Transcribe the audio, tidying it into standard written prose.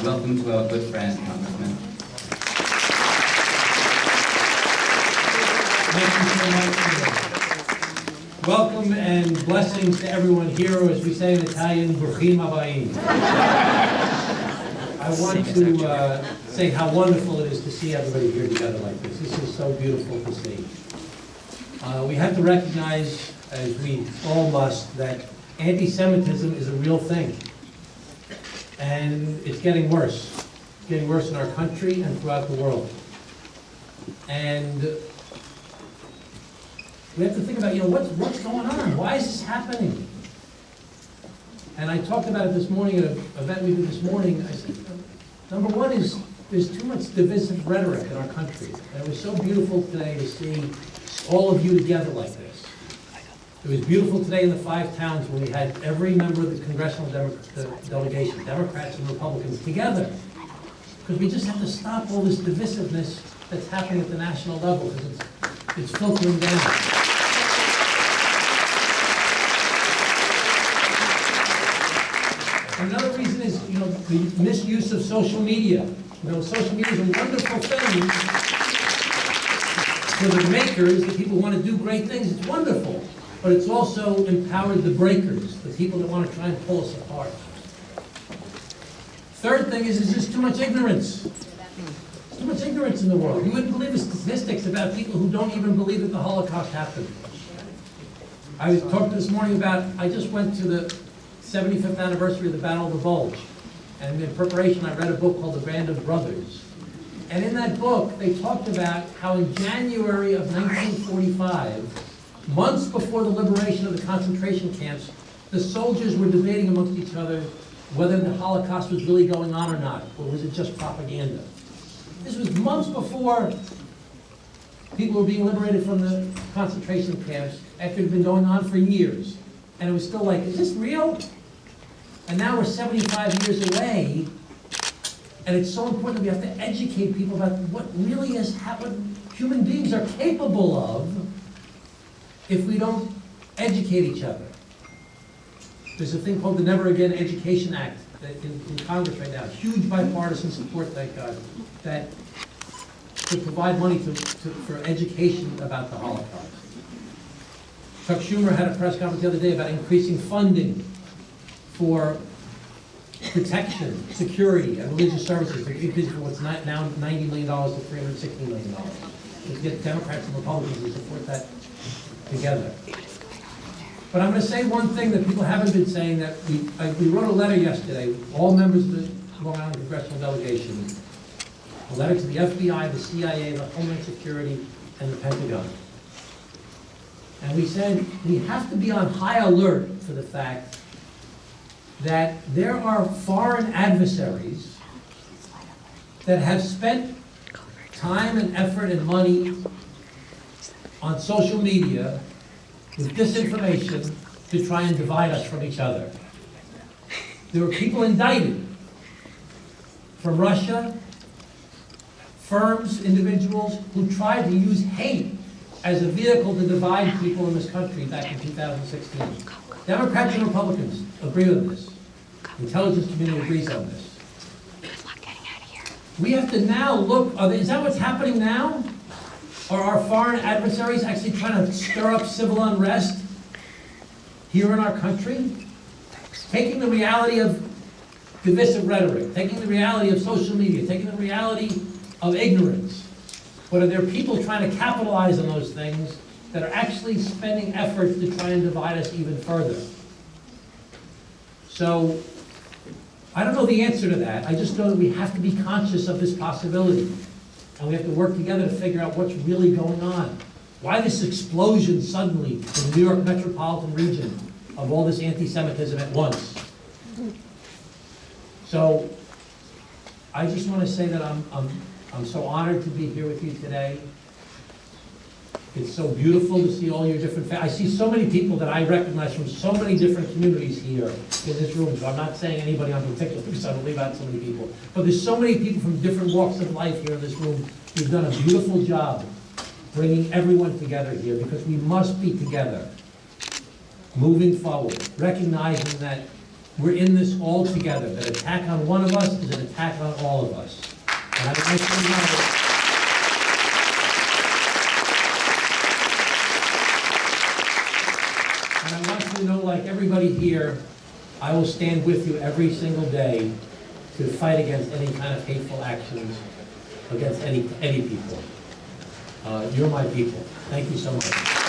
Welcome to our good friend, Congressman. Thank you so much. Welcome and blessings to everyone here, or as we say in Italian, Bruchim Habayim. I want to say how wonderful it is to see everybody here together like this. This is so beautiful to see. We have to recognize, as we all must, that anti-Semitism is a real thing. And it's getting worse. It's getting worse in our country and throughout the world. And we have to think about, what's going on? Why is this happening? And I talked about it this morning at an event we did this morning. I said, number one is there's too much divisive rhetoric in our country. And it was so beautiful today to see all of you together like this. It was beautiful today in the 5 towns when we had every member of the congressional delegation, Democrats and Republicans, together. Because we just have to stop all this divisiveness that's happening at the national level, because it's filtering down. Another reason is, the misuse of social media. Social media is a wonderful thing for the makers, the people who want to do great things. It's wonderful. But it's also empowered the breakers, the people that want to try and pull us apart. Third thing is just too much ignorance. There's too much ignorance in the world. You wouldn't believe the statistics about people who don't even believe that the Holocaust happened. I was talking this morning about, I just went to the 75th anniversary of the Battle of the Bulge. And in preparation, I read a book called The Band of Brothers. And in that book, they talked about how in January of 1945, months before the liberation of the concentration camps, the soldiers were debating amongst each other whether the Holocaust was really going on or not, or was it just propaganda. This was months before people were being liberated from the concentration camps, after it had been going on for years. And it was still like, is this real? And now we're 75 years away, and it's so important that we have to educate people about what really has happened, human beings are capable of, if we don't educate each other. There's a thing called the Never Again Education Act in Congress right now. Huge bipartisan support, thank God, that to provide money for education about the Holocaust. Chuck Schumer had a press conference the other day about increasing funding for protection, security, and religious services. They're increasing from what's now $90 million to $360 million. To get Democrats and Republicans to support that together. But I'm going to say one thing that people haven't been saying, that we wrote a letter yesterday, all members of the Long Island Congressional Delegation, a letter to the FBI, the CIA, the Homeland Security, and the Pentagon. And we said we have to be on high alert for the fact that there are foreign adversaries that have spent time and effort and money on social media with disinformation to try and divide us from each other. There were people indicted from Russia, firms, individuals who tried to use hate as a vehicle to divide people in this country back in 2016. Democrats and Republicans agree on this. The intelligence community agrees on this. We have to now look, is that what's happening now? Are our foreign adversaries actually trying to stir up civil unrest here in our country? Taking the reality of divisive rhetoric, taking the reality of social media, taking the reality of ignorance. But are there people trying to capitalize on those things that are actually spending efforts to try and divide us even further? So, I don't know the answer to that. I just know that we have to be conscious of this possibility. And we have to work together to figure out what's really going on. Why this explosion suddenly in the New York metropolitan region of all this anti-Semitism at once? So, I just want to say that I'm so honored to be here with you today. It's so beautiful to see all your different I see so many people that I recognize from so many different communities here in this room. So I'm not saying anybody in particular because I don't leave out so many people. But there's so many people from different walks of life here in this room. You've done a beautiful job bringing everyone together here, because we must be together, moving forward, recognizing that we're in this all together. That attack on one of us is an attack on all of us. And I would like to know, and I want you to know, like everybody here, I will stand with you every single day to fight against any kind of hateful actions against any people. You're my people. Thank you so much.